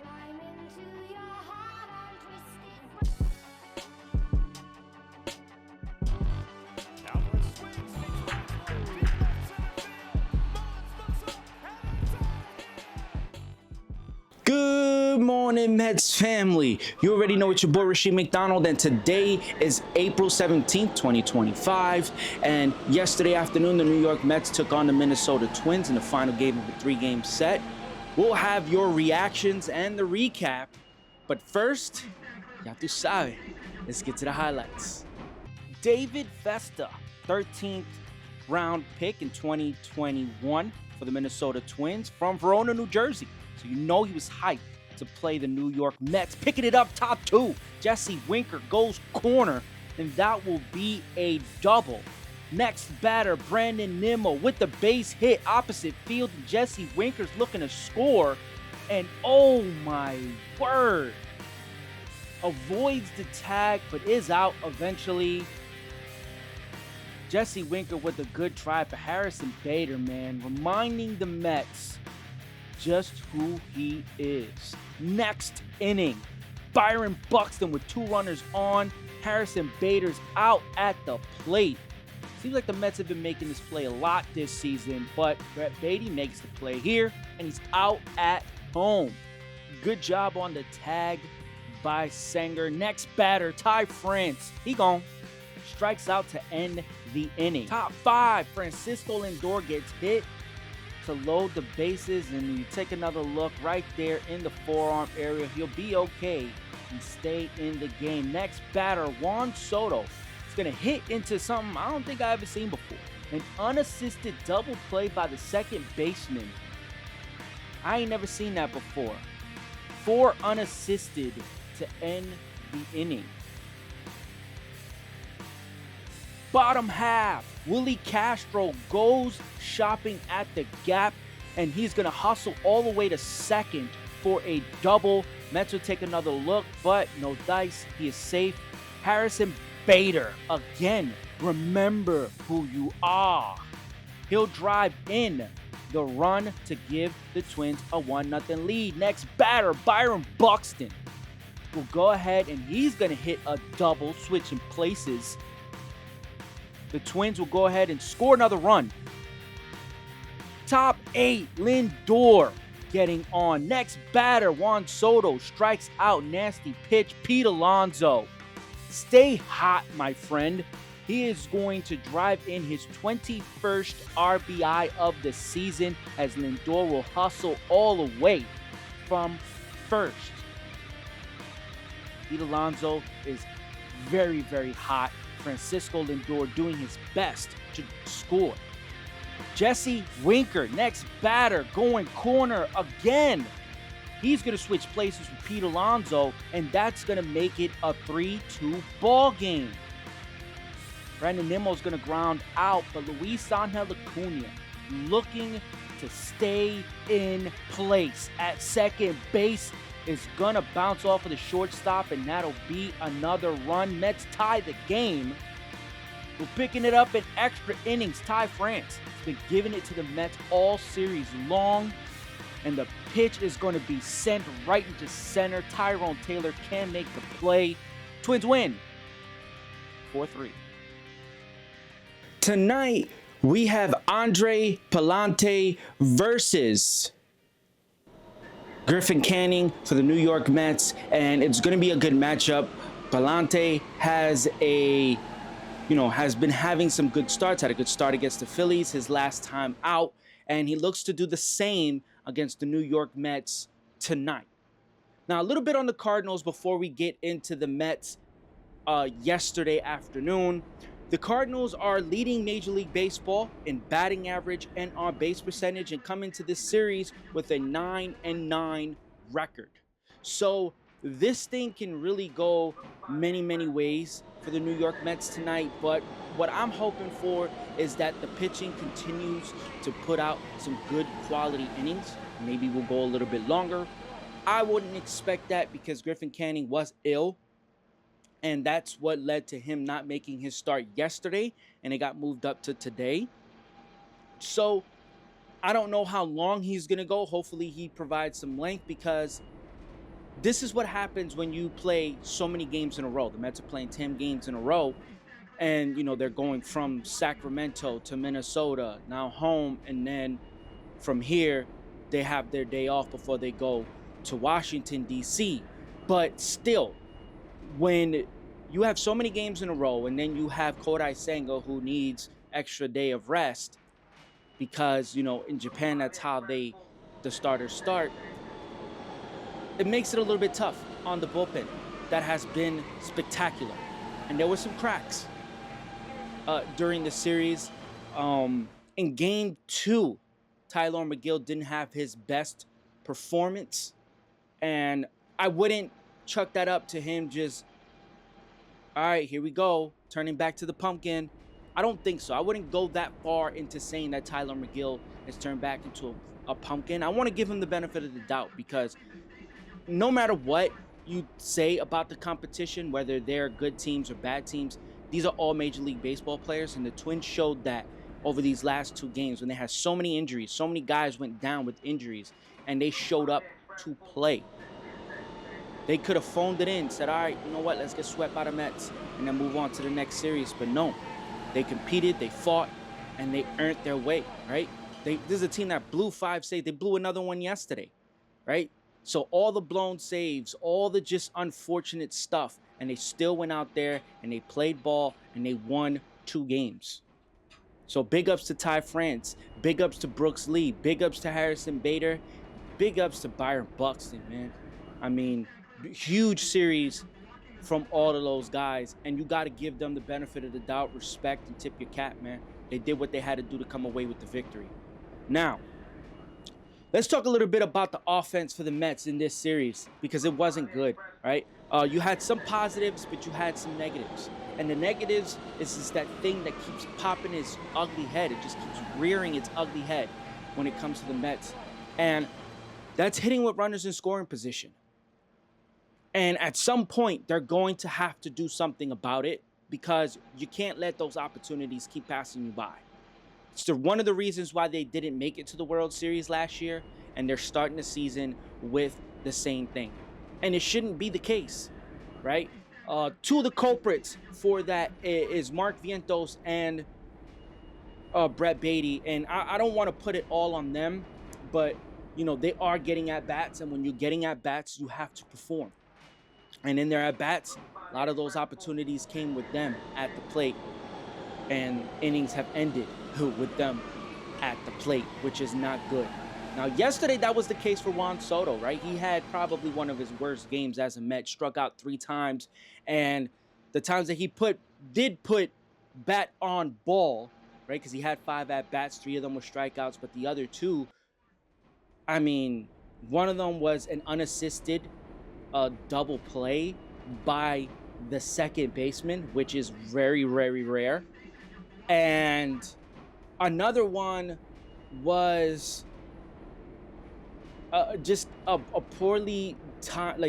Climb into your heart on twisted. Cowboys swings, makes one throw, deep left center field. Mullins looks up, and it's out of here. Good morning, Mets family. You already know it's your boy Rasheed McDonald, and today is April 17th, 2025. And yesterday afternoon, the New York Mets took on the Minnesota Twins in the final game of a three-game set. We'll have your reactions and the recap. But first, ya tu sabe, let's get to the highlights. David Festa, 13th round pick in 2021 for the Minnesota Twins from Verona, New Jersey. So you know he was hyped to play the New York Mets. Picking it up top two, Jesse Winker goes corner, and that will be a double. Next batter, Brandon Nimmo with the base hit opposite field. Jesse Winker's looking to score, and oh my word, avoids the tag but is out eventually. Jesse Winker with a good try for Harrison Bader, man, reminding the Mets just who he is. Next inning, Byron Buxton with two runners on. Harrison Bader's out at the plate. Seems like the Mets have been making this play a lot this season, but Brett Baty makes the play here, and he's out at home. Good job on the tag by Sanger. Next batter, Ty France. He gone. Strikes out to end the inning. Top five, Francisco Lindor gets hit to load the bases, and you take another look right there in the forearm area. He'll be okay and stay in the game. Next batter, Juan Soto. It's going to hit into something I don't think I've ever seen before. An unassisted double play by the second baseman. I ain't never seen that before. 4 unassisted to end the inning. Bottom half, Willie Castro goes shopping at the gap, and he's going to hustle all the way to second for a double. Mets will take another look, but no dice. He is safe. Harrison Bader, again, remember who you are. He'll drive in the run to give the Twins a 1-0 lead. Next batter, Byron Buxton will go ahead, and he's going to hit a double, switching places. The Twins will go ahead and score another run. Top 8, Lindor getting on. Next batter, Juan Soto strikes out. Nasty pitch, Pete Alonso. Stay hot, my friend. He is going to drive in his 21st RBI of the season as Lindor will hustle all the way from first. Pete Alonso is very, very hot. Francisco Lindor doing his best to score. Jesse Winker, next batter, going corner again. He's going to switch places with Pete Alonso, and that's going to make it a 3-2 ball game. Brandon Nimmo's going to ground out, but Luis Angel Acuna looking to stay in place at second base is going to bounce off of the shortstop, and that'll be another run. Mets tie the game. We're picking it up in extra innings. Ty France has been giving it to the Mets all series long, and the pitch is going to be sent right into center. Tyrone Taylor can make the play. Twins win 4-3. Tonight, we have Andre Pallante versus Griffin Canning for the New York Mets, and it's going to be a good matchup. Pallante has been having some good starts, had a good start against the Phillies his last time out, and he looks to do the same against the New York Mets tonight. Now, a little bit on the Cardinals before we get into the Mets yesterday afternoon. The Cardinals are leading Major League Baseball in batting average and on base percentage, and come into this series with a 9-9 record. So this thing can really go many, many ways for the New York Mets tonight, but what I'm hoping for is that the pitching continues to put out some good quality innings. Maybe we'll go a little bit longer. I wouldn't expect that because Griffin Canning was ill, and that's what led to him not making his start yesterday, and it got moved up to today. So I don't know how long he's going to go. Hopefully he provides some length, because this is what happens when you play so many games in a row. The Mets are playing 10 games in a row, and they're going from Sacramento to Minnesota, now home, and then from here they have their day off before they go to Washington D.C. But still, when you have so many games in a row, and then you have Kodai Senga, who needs extra day of rest, because in Japan that's how the starters start, it makes it a little bit tough on the bullpen that has been spectacular. And there were some cracks during the series. In game 2, Tyler McGill didn't have his best performance, and I wouldn't chuck that up to him just, all right, here we go, turning back to the pumpkin. I don't think so. I wouldn't go that far into saying that Tyler McGill has turned back into a pumpkin. I want to give him the benefit of the doubt, because no matter what you say about the competition, whether they're good teams or bad teams, these are all Major League Baseball players, and the Twins showed that over these last 2 games when they had so many injuries. So many guys went down with injuries, and they showed up to play. They could have phoned it in, said, all right, you know what, let's get swept by the Mets and then move on to the next series. But no, they competed, they fought, and they earned their way, right? This is a team that blew 5 saves. They blew another one yesterday, right? So all the blown saves, all the just unfortunate stuff, and they still went out there and they played ball and they won 2 games. So big ups to Ty France, big ups to Brooks Lee, big ups to Harrison Bader, big ups to Byron Buxton, man. I mean, huge series from all of those guys, and you got to give them the benefit of the doubt, respect, and tip your cap, man. They did what they had to do to come away with the victory. Now, let's talk a little bit about the offense for the Mets in this series, because it wasn't good, right? You had some positives, but you had some negatives. And the negatives is just that thing that keeps popping its ugly head. It just keeps rearing its ugly head when it comes to the Mets. And that's hitting with runners in scoring position. And at some point, they're going to have to do something about it, because you can't let those opportunities keep passing you by. It's one of the reasons why they didn't make it to the World Series last year, and they're starting the season with the same thing. And it shouldn't be the case, right? 2 of the culprits for that is Mark Vientos and Brett Beatty. And I don't want to put it all on them, but, they are getting at bats. And when you're getting at bats, you have to perform. And in their at bats, a lot of those opportunities came with them at the plate. And innings have ended with them at the plate, which is not good. Now, yesterday, that was the case for Juan Soto, right? He had probably one of his worst games as a Met, struck out 3 times. And the times that he did put bat on ball, right? Because he had 5 at-bats, 3 of them were strikeouts, but the other 2, I mean, one of them was an unassisted double play by the second baseman, which is very, very rare. And another one was just a poorly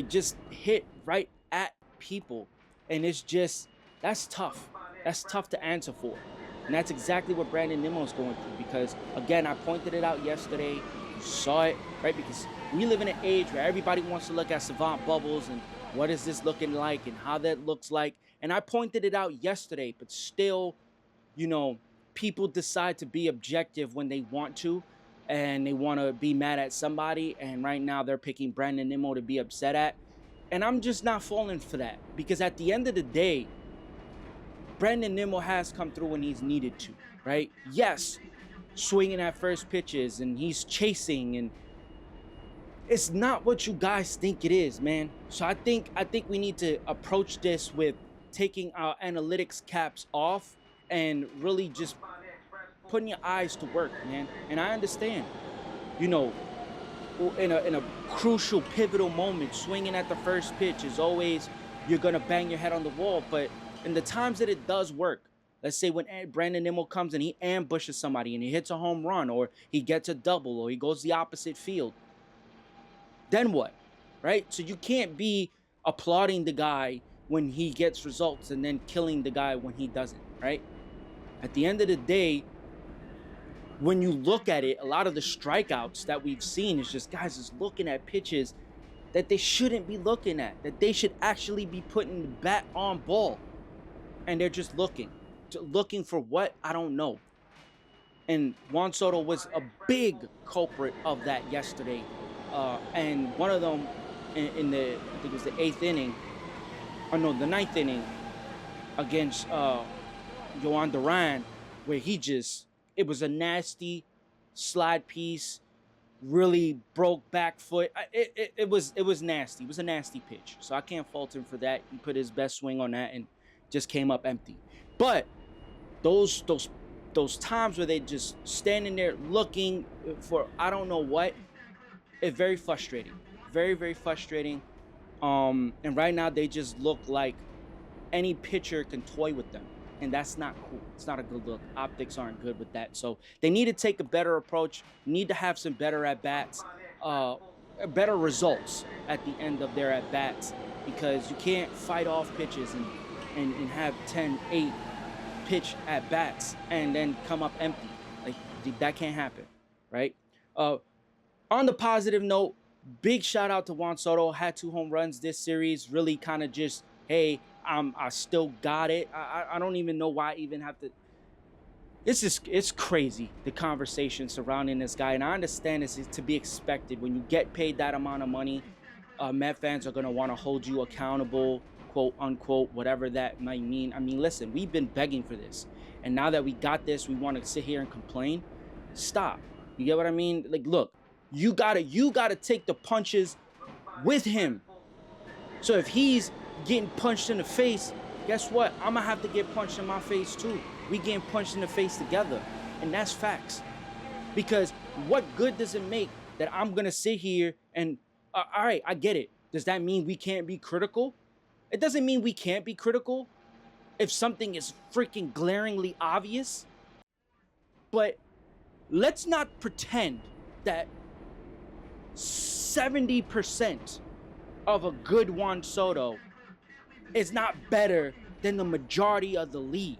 just hit right at people. And it's just, that's tough. That's tough to answer for. And that's exactly what Brandon Nimmo's going through, because, again, I pointed it out yesterday. You saw it, right? Because we live in an age where everybody wants to look at savant bubbles and what is this looking like and how that looks like. And I pointed it out yesterday, but still, people decide to be objective when they want to, and they want to be mad at somebody. And right now they're picking Brandon Nimmo to be upset at. And I'm just not falling for that, because at the end of the day, Brandon Nimmo has come through when he's needed to, right? Yes, swinging at first pitches, and he's chasing, and it's not what you guys think it is, man. So I think we need to approach this with taking our analytics caps off and really just putting your eyes to work, man. And I understand, in a crucial, pivotal moment, swinging at the first pitch is always, you're going to bang your head on the wall. But in the times that it does work, let's say when Brandon Nimmo comes and he ambushes somebody and he hits a home run, or he gets a double, or he goes the opposite field, then what, right? So you can't be applauding the guy when he gets results and then killing the guy when he doesn't, right? At the end of the day, when you look at it, a lot of the strikeouts that we've seen is just guys just looking at pitches that they shouldn't be looking at, that they should actually be putting the bat on ball. And they're just looking for what? I don't know. And Juan Soto was a big culprit of that yesterday. And one of them in the, I think it was the 8th inning, or no, the 9th inning against Yohan Duran, where it was a nasty slide piece, really broke back foot. It was nasty. It was a nasty pitch. So I can't fault him for that. He put his best swing on that and just came up empty. But those times where they just standing there looking for I don't know what, it's very frustrating. Very, very frustrating. And right now they just look like any pitcher can toy with them. And that's not cool. It's not a good look. Optics aren't good with that. So they need to take a better approach, need to have some better at-bats, better results at the end of their at-bats, because you can't fight off pitches and have 10, 8 pitch at-bats and then come up empty. Like, that can't happen, right? On the positive note, big shout out to Juan Soto. Had 2 home runs this series. Really kind of just, hey, I still got it. I don't even know why I even have to. It's crazy, the conversation surrounding this guy. And I understand this is to be expected. When you get paid that amount of money, Met fans are going to want to hold you accountable, quote unquote, whatever that might mean. I mean, listen, we've been begging for this. And now that we got this, we want to sit here and complain. Stop. You get what I mean? Like, look, you gotta take the punches with him. So if he's getting punched in the face, guess what? I'm gonna have to get punched in my face too. We getting punched in the face together. And that's facts. Because what good does it make that I'm gonna sit here and, all right, I get it. Does that mean we can't be critical? It doesn't mean we can't be critical if something is freaking glaringly obvious. But let's not pretend that 70% of a good Juan Soto is not better than the majority of the league.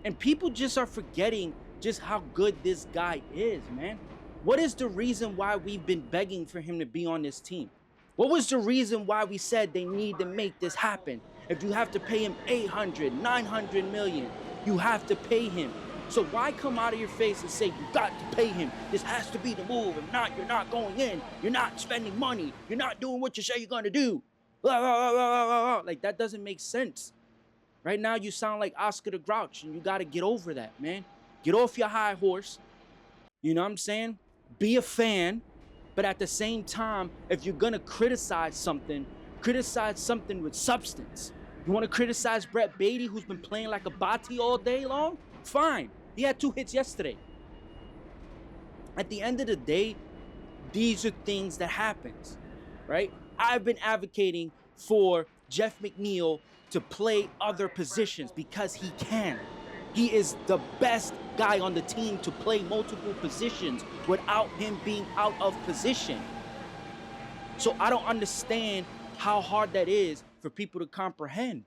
And people just are forgetting just how good this guy is, man. What is the reason why we've been begging for him to be on this team? What was the reason why we said they need to make this happen? If you have to pay him 800, 900 million, you have to pay him. So why come out of your face and say, you got to pay him? This has to be the move. If not, you're not going in. You're not spending money. You're not doing what you say you're going to do. Blah, blah, blah, blah, blah. Like, that doesn't make sense. Right now, you sound like Oscar the Grouch, and you got to get over that, man. Get off your high horse. You know what I'm saying? Be a fan. But at the same time, if you're going to criticize something with substance. You want to criticize Brett Beatty, who's been playing like a bati all day long? Fine. He had 2 hits yesterday. At the end of the day, these are things that happens, right? I've been advocating for Jeff McNeil to play other positions because he can. He is the best guy on the team to play multiple positions without him being out of position. So I don't understand how hard that is for people to comprehend.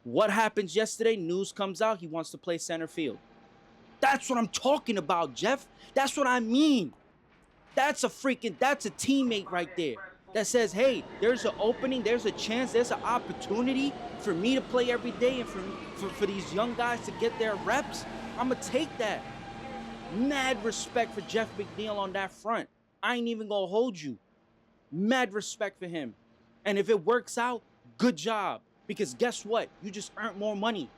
What happens yesterday? News comes out. He wants to play center field. That's what I'm talking about, Jeff. That's what I mean. That's a teammate right there that says, hey, there's an opening, there's a chance, there's an opportunity for me to play every day and for these young guys to get their reps. I'm going to take that. Mad respect for Jeff McNeil on that front. I ain't even going to hold you. Mad respect for him. And if it works out, good job. Because guess what? You just earned more money.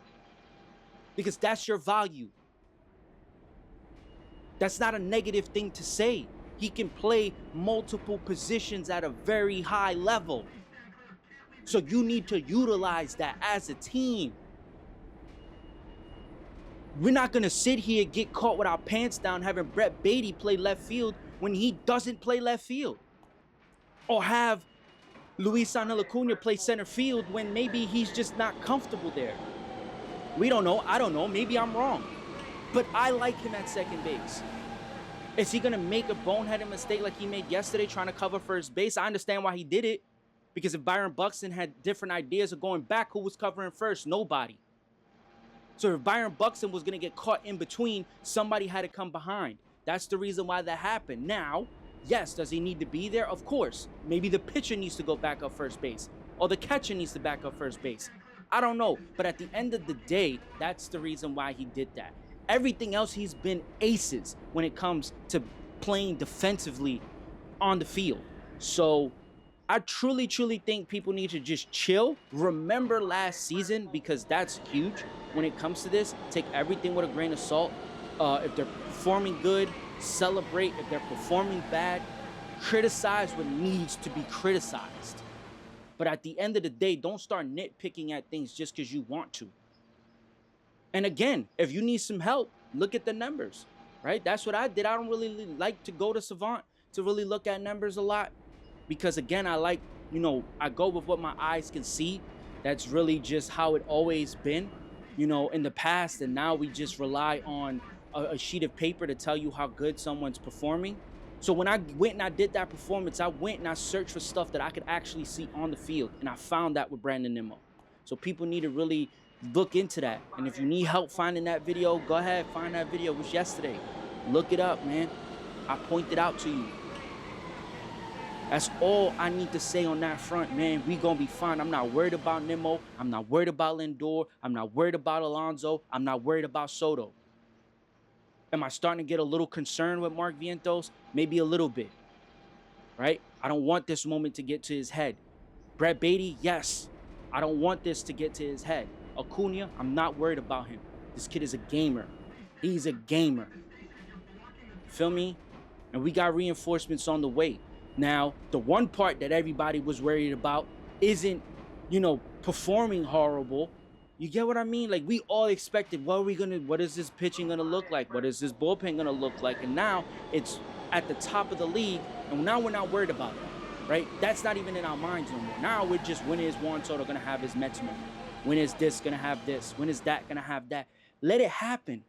Because that's your value. That's not a negative thing to say. He can play multiple positions at a very high level. So you need to utilize that as a team. We're not going to sit here and get caught with our pants down having Brett Beatty play left field when he doesn't play left field. Or have Luis Angel Acuna play center field when maybe he's just not comfortable there. We don't know. I don't know. Maybe I'm wrong. But I like him at second base. Is he going to make a boneheaded mistake like he made yesterday trying to cover first base? I understand why he did it. Because if Byron Buxton had different ideas of going back, who was covering first? Nobody. So if Byron Buxton was going to get caught in between, somebody had to come behind. That's the reason why that happened. Now, yes, does he need to be there? Of course. Maybe the pitcher needs to go back up first base, or the catcher needs to back up first base. I don't know. But at the end of the day, that's the reason why he did that. Everything else, he's been aces when it comes to playing defensively on the field. So I truly think people need to just chill. Remember last season, because that's huge when it comes to this. Take everything with a grain of salt. If they're performing good, celebrate. If they're performing bad, criticize what needs to be criticized. But at the end of the day, don't start nitpicking at things just because you want to. And again, if you need some help, look at the numbers, right? That's what I did. I don't really like to go to Savant to really look at numbers a lot. Because again, I like, I go with what my eyes can see. That's really just how it always been, in the past. And now we just rely on a sheet of paper to tell you how good someone's performing. So when I went and I did that performance, I went and I searched for stuff that I could actually see on the field. And I found that with Brandon Nimmo. So people need to really look into that. And if you need help finding that video, go ahead, find that video. It was yesterday. Look it up, man. I pointed out to you. That's all I need to say on that front, man. We gonna be fine. I'm not worried about Nimmo. I'm not worried about Lindor. I'm not worried about Alonso. I'm not worried about Soto. Am I starting to get a little concerned with Mark Vientos? Maybe a little bit, right? I don't want this moment to get to his head. Brett Beatty, yes. I don't want this to get to his head. Acuna, I'm not worried about him. This kid is a gamer. He's a gamer. Feel me? And we got reinforcements on the way. Now, the one part that everybody was worried about isn't, performing horrible. You get what I mean? Like, we all expected, what is this pitching gonna look like? What is this bullpen gonna look like? And now it's at the top of the league, and now we're not worried about that, right? That's not even in our minds no more. Now we're just, when is Juan Soto gonna have his Mets moment? When is this gonna have this? When is that gonna have that? Let it happen.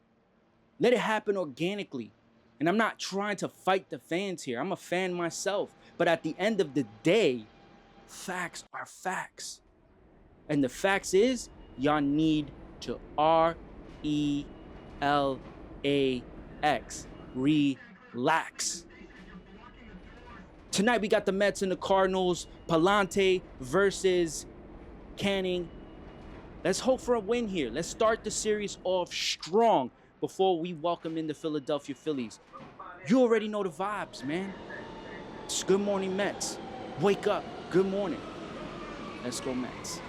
Let it happen organically. And I'm not trying to fight the fans here. I'm a fan myself. But at the end of the day, facts are facts. And the facts is, y'all need to RELAX. Relax. Tonight we got the Mets and the Cardinals. Palante versus Canning. Let's hope for a win here. Let's start the series off strong before we welcome in the Philadelphia Phillies. You already know the vibes, man. It's Good Morning Mets. Wake up. Good morning. Let's go Mets.